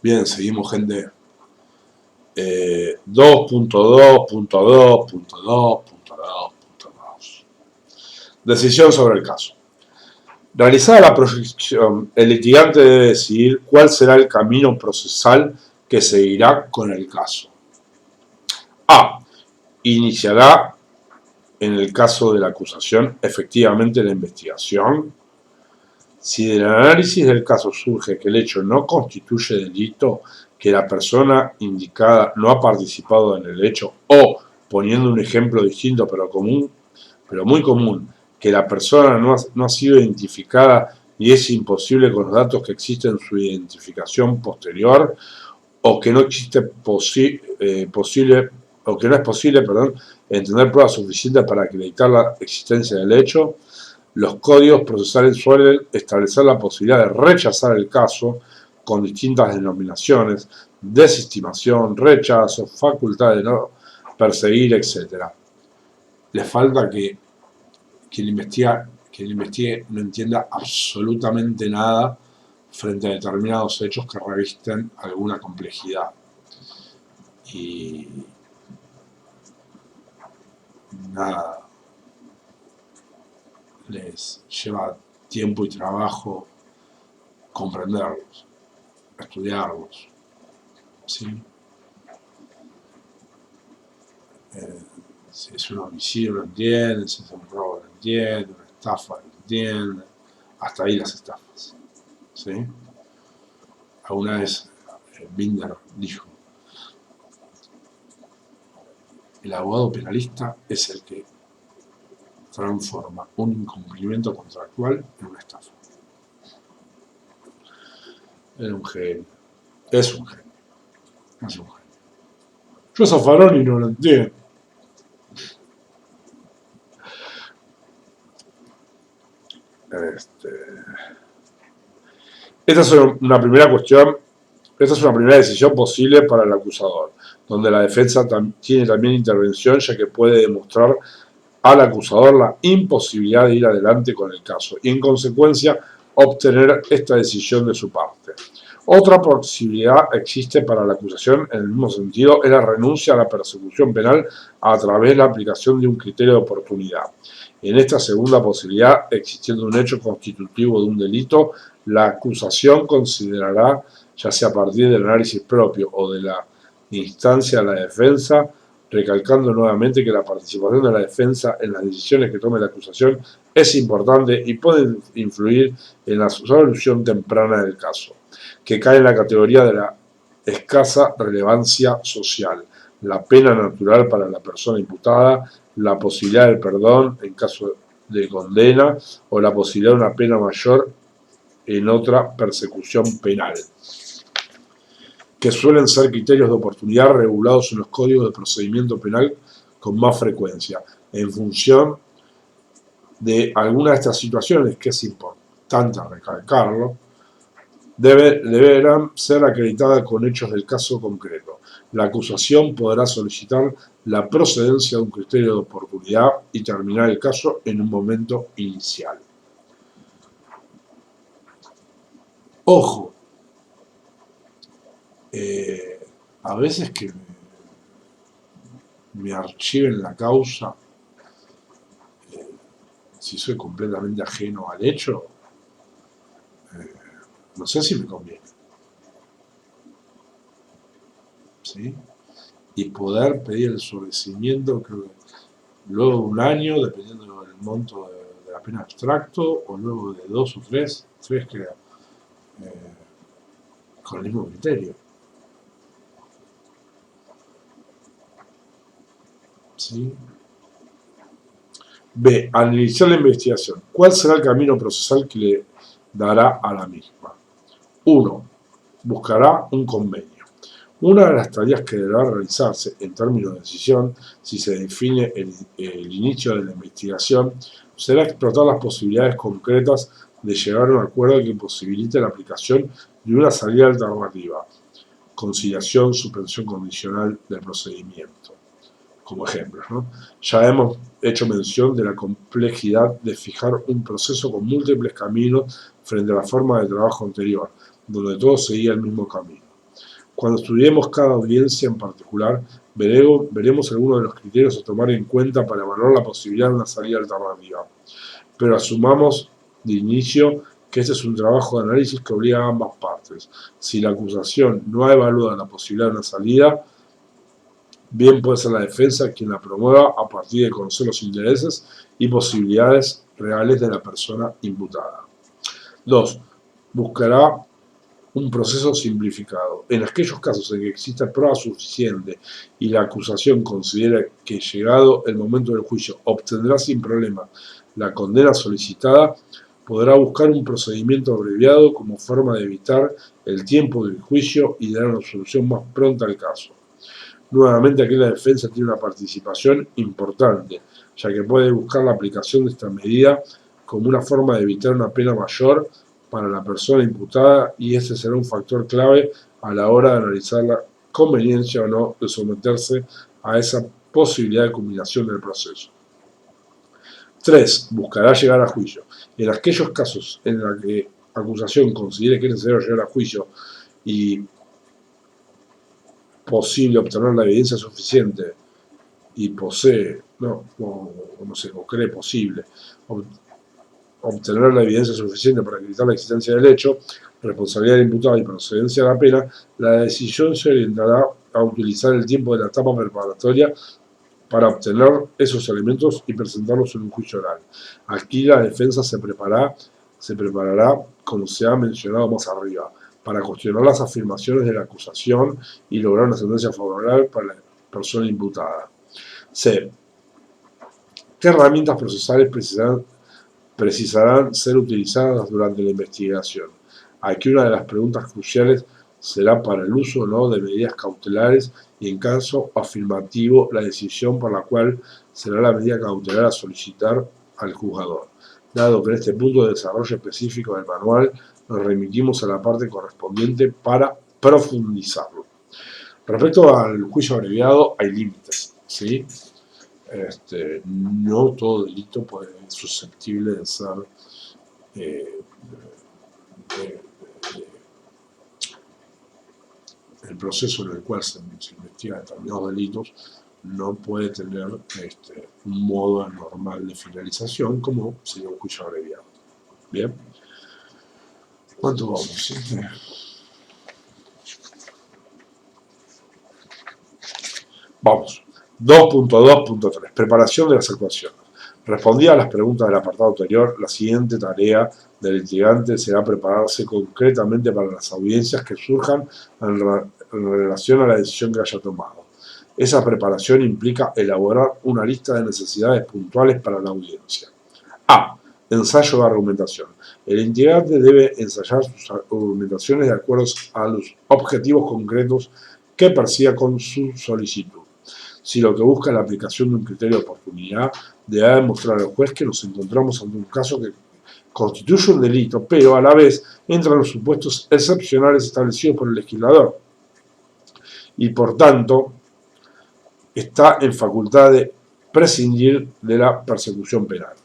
Bien, seguimos, gente. 2.2.2.2.2.2. Decisión sobre el caso. Realizada la proyección, el litigante debe decidir cuál será el camino procesal que seguirá con el caso. A. Iniciará, en el caso de la acusación, efectivamente la investigación. Si del análisis del caso surge que el hecho no constituye delito, que la persona indicada no ha participado en el hecho, o, poniendo un ejemplo distinto pero muy común, que la persona no ha sido identificada y es imposible con los datos que existen su identificación posterior, o que no existe o que no es posible, entender pruebas suficientes para acreditar la existencia del hecho. Los códigos procesales suelen establecer la posibilidad de rechazar el caso con distintas denominaciones: desestimación, rechazo, facultad de no perseguir, etc. Le falta que quien investigue no entienda absolutamente nada frente a determinados hechos que revisten alguna complejidad. Y nada, les lleva tiempo y trabajo comprenderlos, estudiarlos, ¿sí? Si es un homicidio lo entienden, si es un robo lo entienden, una estafa lo entienden, hasta ahí las estafas, ¿sí? Alguna vez Binder dijo: el abogado penalista es el que transforma un incumplimiento contractual en una estafa. Era un genio. Es un genio. Es un genio. Yo Zaffaroni no lo entiendo. Esta es una primera cuestión. Esta es una primera decisión posible para el acusador, donde la defensa tiene también intervención, ya que puede demostrar al acusador la imposibilidad de ir adelante con el caso y, en consecuencia, obtener esta decisión de su parte. Otra posibilidad existe para la acusación en el mismo sentido: es la renuncia a la persecución penal a través de la aplicación de un criterio de oportunidad. En esta segunda posibilidad, existiendo un hecho constitutivo de un delito, la acusación considerará, ya sea a partir del análisis propio o de la instancia de la defensa, recalcando nuevamente que la participación de la defensa en las decisiones que tome la acusación es importante y puede influir en la solución temprana del caso, que cae en la categoría de la escasa relevancia social, la pena natural para la persona imputada, la posibilidad del perdón en caso de condena o la posibilidad de una pena mayor en otra persecución penal, que suelen ser criterios de oportunidad regulados en los códigos de procedimiento penal con más frecuencia. En función de alguna de estas situaciones, que es importante recalcarlo, deberán ser acreditadas con hechos del caso concreto. La acusación podrá solicitar la procedencia de un criterio de oportunidad y terminar el caso en un momento inicial. Ojo, a veces que me archiven la causa, si soy completamente ajeno al hecho, no sé si me conviene, ¿sí? Y poder pedir el sobreseimiento, creo que luego de un año, dependiendo del monto de la pena abstracto, o luego de 2 o 3 creo, con el mismo criterio, ¿sí? B. Al iniciar la investigación, ¿cuál será el camino procesal que le dará a la misma? 1. Buscará un convenio. Una de las tareas que deberá realizarse en términos de decisión, si se define el inicio de la investigación, será explotar las posibilidades concretas de llegar a un acuerdo que posibilite la aplicación de una salida alternativa: conciliación, suspensión condicional del procedimiento, como ejemplos, ¿no? Ya hemos hecho mención de la complejidad de fijar un proceso con múltiples caminos frente a la forma de trabajo anterior, donde todo seguía el mismo camino. Cuando estudiemos cada audiencia en particular, veremos algunos de los criterios a tomar en cuenta para evaluar la posibilidad de una salida alternativa. Pero asumamos de inicio que este es un trabajo de análisis que obliga a ambas partes. Si la acusación no ha evaluado la posibilidad de una salida, bien puede ser la defensa quien la promueva a partir de conocer los intereses y posibilidades reales de la persona imputada. 2. Buscará un proceso simplificado. En aquellos casos en que exista prueba suficiente y la acusación considera que llegado el momento del juicio obtendrá sin problema la condena solicitada, podrá buscar un procedimiento abreviado como forma de evitar el tiempo del juicio y dar una solución más pronta al caso. Nuevamente aquí la defensa tiene una participación importante, ya que puede buscar la aplicación de esta medida como una forma de evitar una pena mayor para la persona imputada, y ese será un factor clave a la hora de analizar la conveniencia o no de someterse a esa posibilidad de culminación del proceso. 3. Buscará llegar a juicio. En aquellos casos en los que la acusación considere que es necesario llegar a juicio y posible obtener la evidencia suficiente y posee, o cree posible obtener la evidencia suficiente para acreditar la existencia del hecho, responsabilidad del imputado y procedencia de la pena, la decisión se orientará a utilizar el tiempo de la etapa preparatoria para obtener esos elementos y presentarlos en un juicio oral. Aquí la defensa se preparará, como se ha mencionado más arriba, para cuestionar las afirmaciones de la acusación y lograr una sentencia favorable para la persona imputada. C. ¿Qué herramientas procesales precisarán ser utilizadas durante la investigación? Aquí una de las preguntas cruciales será para el uso o no de medidas cautelares y, en caso afirmativo, la decisión por la cual será la medida cautelar a solicitar al juzgador. Dado que en este punto de desarrollo específico del manual nos remitimos a la parte correspondiente para profundizarlo. Respecto al juicio abreviado, hay límites, ¿sí? No todo delito puede ser susceptible de ser el proceso en el cual se investiga determinados delitos no puede tener un modo normal de finalización como sería un juicio abreviado. Bien. ¿Cuánto vamos? Vamos. 2.2.3. Preparación de las actuaciones. Respondida a las preguntas del apartado anterior, la siguiente tarea del litigante será prepararse concretamente para las audiencias que surjan en relación a la decisión que haya tomado. Esa preparación implica elaborar una lista de necesidades puntuales para la audiencia. A. Ensayo de argumentación. El litigante debe ensayar sus argumentaciones de acuerdo a los objetivos concretos que persiga con su solicitud. Si lo que busca es la aplicación de un criterio de oportunidad, deberá demostrar al juez que nos encontramos ante un caso que constituye un delito, pero a la vez entran los supuestos excepcionales establecidos por el legislador y, por tanto, está en facultad de prescindir de la persecución penal.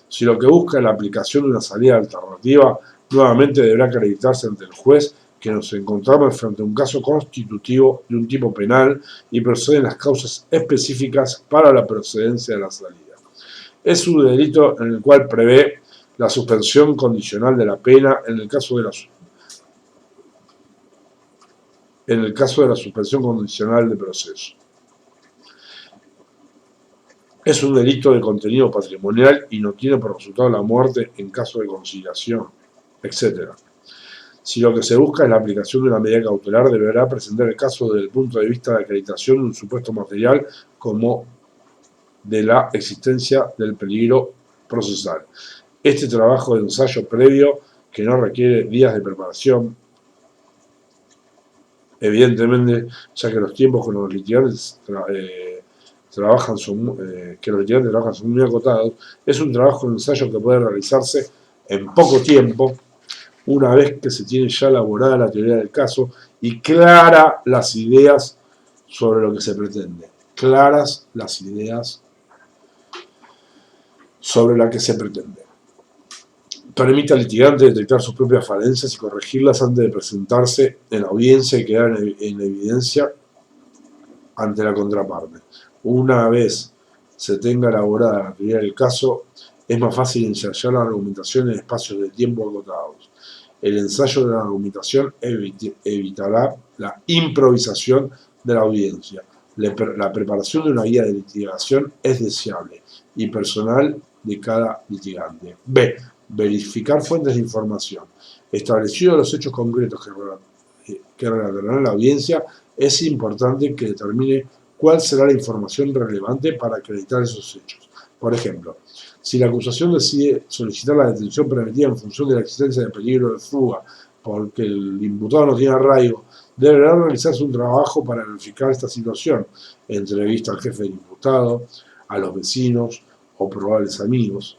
Si lo que busca es la aplicación de una salida alternativa, nuevamente deberá acreditarse ante el juez que nos encontramos frente a un caso constitutivo de un tipo penal y proceden las causas específicas para la procedencia de la salida. Es un delito en el cual prevé la suspensión condicional de la pena en el caso de la suspensión condicional de proceso. Es un delito de contenido patrimonial y no tiene por resultado la muerte en caso de conciliación, etc. Si lo que se busca es la aplicación de una medida cautelar, deberá presentar el caso desde el punto de vista de acreditación de un supuesto material como de la existencia del peligro procesal. Este trabajo de ensayo previo, que no requiere días de preparación, evidentemente, ya que los tiempos con los litigantes trabajan son muy acotados, es un trabajo de ensayo que puede realizarse en poco tiempo, una vez que se tiene ya elaborada la teoría del caso y clara las ideas sobre lo que se pretende. Claras las ideas sobre la que se pretende. Permite al litigante detectar sus propias falencias y corregirlas antes de presentarse en la audiencia y quedar en evidencia ante la contraparte. Una vez se tenga elaborada la teoría del caso, es más fácil ensayar la argumentación en espacios de tiempo acotados. El ensayo de la argumentación evitará la improvisación de la audiencia. La preparación de una guía de litigación es deseable y personal de cada litigante. B. Verificar fuentes de información. Establecidos los hechos concretos que relatarán la audiencia, es importante que determine cuál será la información relevante para acreditar esos hechos. Por ejemplo, si la acusación decide solicitar la detención preventiva en función de la existencia de peligro de fuga porque el imputado no tiene arraigo, deberá realizarse un trabajo para verificar esta situación, entrevista al jefe del imputado, a los vecinos o probables amigos,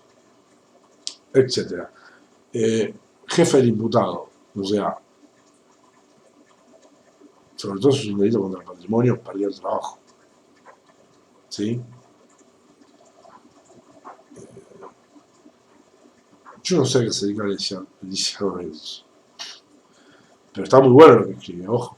etc. Jefe del imputado, o sea, sobre todo si es un delito contra el patrimonio, perdió el trabajo. ¿Sí? Yo no sé a qué se dedica Alicia Lorenzo, pero está muy bueno lo que escribe, ojo.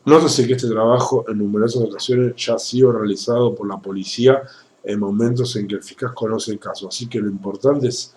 Nótese que este trabajo en numerosas ocasiones ya ha sido realizado por la policía en momentos en que el fiscal conoce el caso, así que lo importante es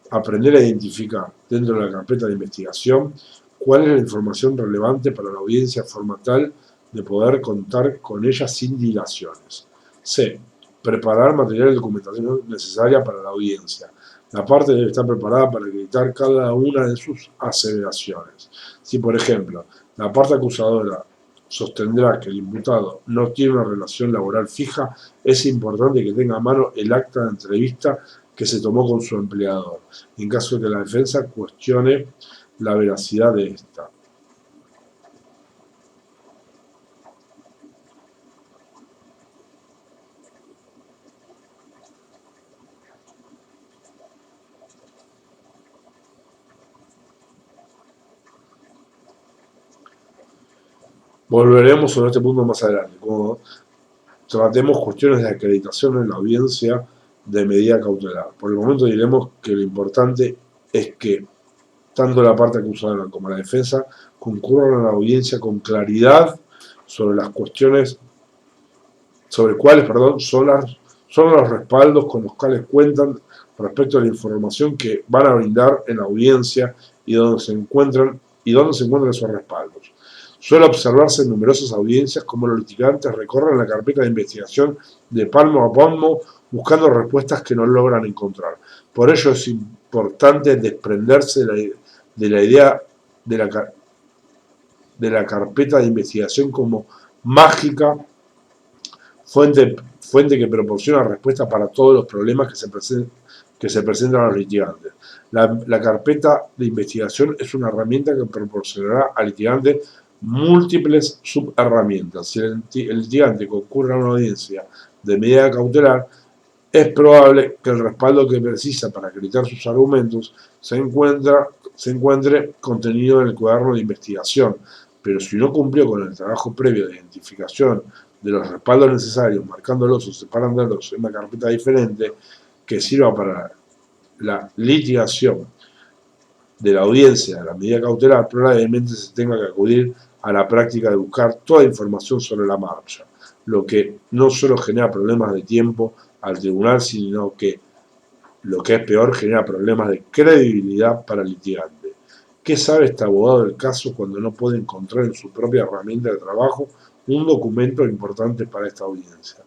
aprender a identificar dentro de la carpeta de investigación cuál es la información relevante para la audiencia de forma tal de poder contar con ella sin dilaciones. C. Preparar material de documentación necesaria para la audiencia. La parte debe estar preparada para acreditar cada una de sus aseveraciones. Si, por ejemplo, la parte acusadora sostendrá que el imputado no tiene una relación laboral fija, es importante que tenga a mano el acta de entrevista que se tomó con su empleador, en caso de que la defensa cuestione la veracidad de esta. Volveremos sobre este punto más adelante, cuando tratemos cuestiones de acreditación en la audiencia de medida cautelar. Por el momento diremos que lo importante es que tanto la parte acusadora como la defensa concurran a la audiencia con claridad sobre las cuestiones, sobre cuáles, son los respaldos con los cuales cuentan respecto a la información que van a brindar en la audiencia y dónde se encuentran esos respaldos. Suele observarse en numerosas audiencias cómo los litigantes recorren la carpeta de investigación de palmo a palmo buscando respuestas que no logran encontrar. Por ello es importante desprenderse de la idea de la carpeta de investigación como mágica fuente que proporciona respuestas para todos los problemas que se presentan a los litigantes. La carpeta de investigación es una herramienta que proporcionará al litigante múltiples subherramientas. Si el litigante concurre a una audiencia de medida cautelar, es probable que el respaldo que precisa para acreditar sus argumentos se encuentre contenido en el cuaderno de investigación, pero si no cumplió con el trabajo previo de identificación de los respaldos necesarios, marcándolos o separándolos en una carpeta diferente que sirva para la litigación de la audiencia de la medida cautelar, probablemente se tenga que acudir a la práctica de buscar toda información sobre la marcha, lo que no solo genera problemas de tiempo al tribunal, sino que, lo que es peor, genera problemas de credibilidad para el litigante. ¿Qué sabe este abogado del caso cuando no puede encontrar en su propia herramienta de trabajo un documento importante para esta audiencia?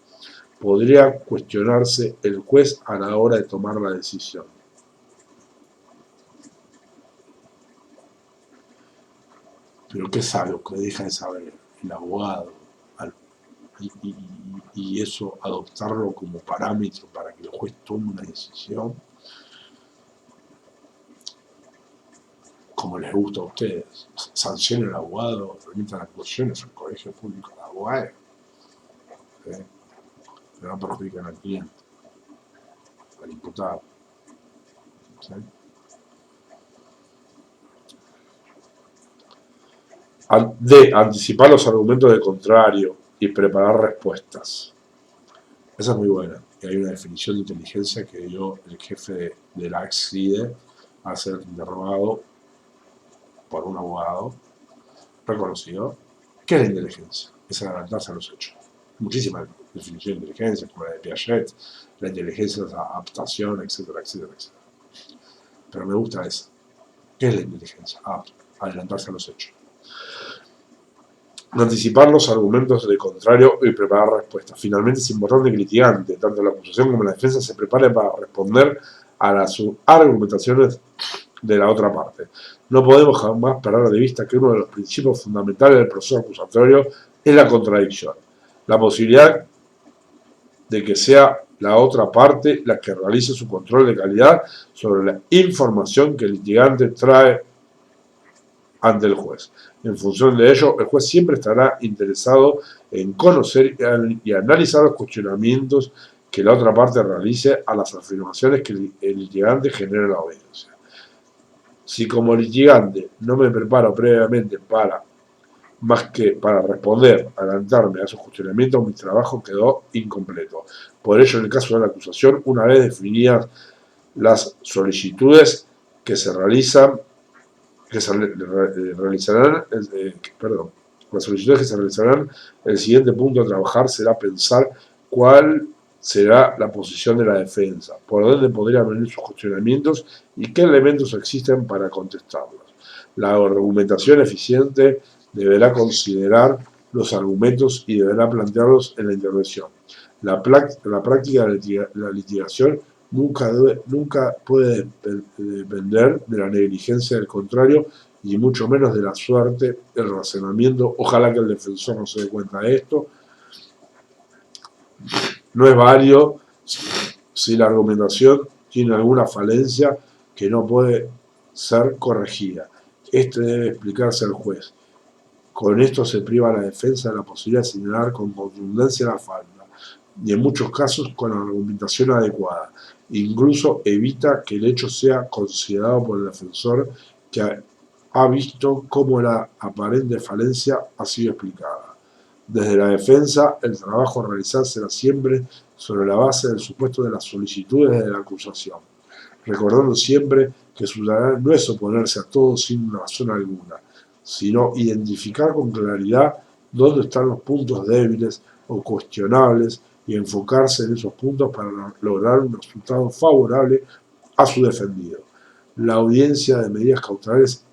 Podría cuestionarse el juez a la hora de tomar la decisión. Pero ¿qué sabe o qué deja de saber el abogado? Y eso adoptarlo como parámetro para que el juez tome una decisión, como les gusta a ustedes. Sancionen al abogado, permitan actuaciones al colegio público de abogados, pero no perjudican al cliente, al imputado. ¿Sí? De anticipar los argumentos del contrario y preparar respuestas. Esa es muy buena. Y hay una definición de inteligencia que dio el jefe de la ex-CIDE a ser interrogado por un abogado reconocido. ¿Qué es la inteligencia? Es adelantarse a los hechos. Muchísimas definiciones de inteligencia, como la de Piaget, la inteligencia es la adaptación, etcétera, etcétera, etcétera. Pero me gusta esa. ¿Qué es la inteligencia? Adelantarse a los hechos. Anticipar los argumentos del contrario y preparar respuestas. Finalmente, es importante que el litigante, tanto la acusación como la defensa, se prepare para responder a las argumentaciones de la otra parte. No podemos jamás perder de vista que uno de los principios fundamentales del proceso acusatorio es la contradicción. La posibilidad de que sea la otra parte la que realice su control de calidad sobre la información que el litigante trae ante el juez. En función de ello, el juez siempre estará interesado en conocer y analizar los cuestionamientos que la otra parte realice a las afirmaciones que el litigante genere en la audiencia. Si como litigante no me preparo previamente más que para responder, adelantarme a esos cuestionamientos, mi trabajo quedó incompleto. Por ello, en el caso de la acusación, una vez definidas las solicitudes que se realizarán, las solicitudes que se realizarán, el siguiente punto a trabajar será pensar cuál será la posición de la defensa, por dónde podrían venir sus cuestionamientos y qué elementos existen para contestarlos. La argumentación eficiente deberá considerar los argumentos y deberá plantearlos en la intervención. La práctica de la litigación nunca puede depender de la negligencia del contrario y mucho menos de la suerte, el razonamiento. Ojalá que el defensor no se dé cuenta de esto. No es válido si la argumentación tiene alguna falencia que no puede ser corregida. Este debe explicarse al juez. Con esto se priva a la defensa de la posibilidad de señalar con contundencia la falta, y en muchos casos con la argumentación adecuada. Incluso evita que el hecho sea considerado por el defensor que ha visto cómo la aparente falencia ha sido explicada. Desde la defensa, el trabajo a realizar será siempre sobre la base del supuesto de las solicitudes de la acusación, recordando siempre que su tarea no es oponerse a todo sin razón alguna, sino identificar con claridad dónde están los puntos débiles o cuestionables y enfocarse en esos puntos para lograr un resultado favorable a su defendido. La audiencia de medidas cautelares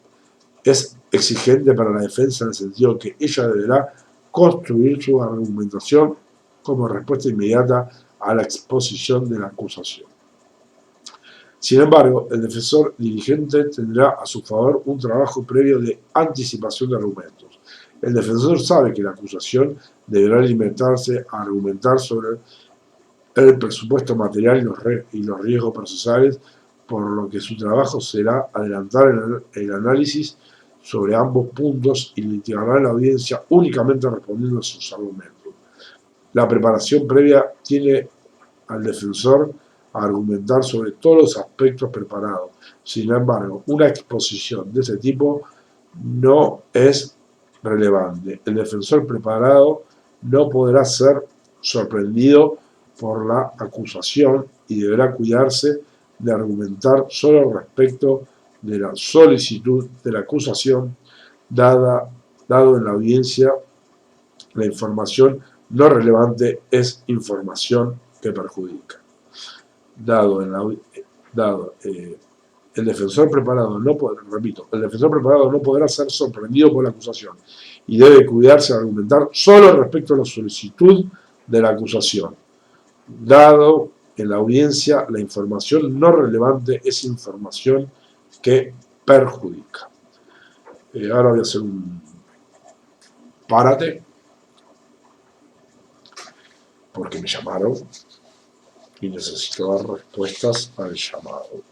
es exigente para la defensa en el sentido que ella deberá construir su argumentación como respuesta inmediata a la exposición de la acusación. Sin embargo, el defensor diligente tendrá a su favor un trabajo previo de anticipación de argumentos. El defensor sabe que la acusación deberá limitarse a argumentar sobre el presupuesto material y los riesgos procesales, por lo que su trabajo será adelantar el análisis sobre ambos puntos y litigará en la audiencia únicamente respondiendo a sus argumentos. La preparación previa tiene al defensor a argumentar sobre todos los aspectos preparados. Sin embargo, una exposición de ese tipo no es relevante. El defensor preparado no podrá ser sorprendido por la acusación y deberá cuidarse de argumentar solo respecto de la solicitud de la acusación dado en la audiencia. La información no relevante es información que perjudica. El defensor preparado el defensor preparado no podrá ser sorprendido por la acusación y debe cuidarse de argumentar solo respecto a la solicitud de la acusación. Dado en la audiencia, la información no relevante es información que perjudica. Ahora voy a hacer un párate porque me llamaron y necesito dar respuestas al llamado.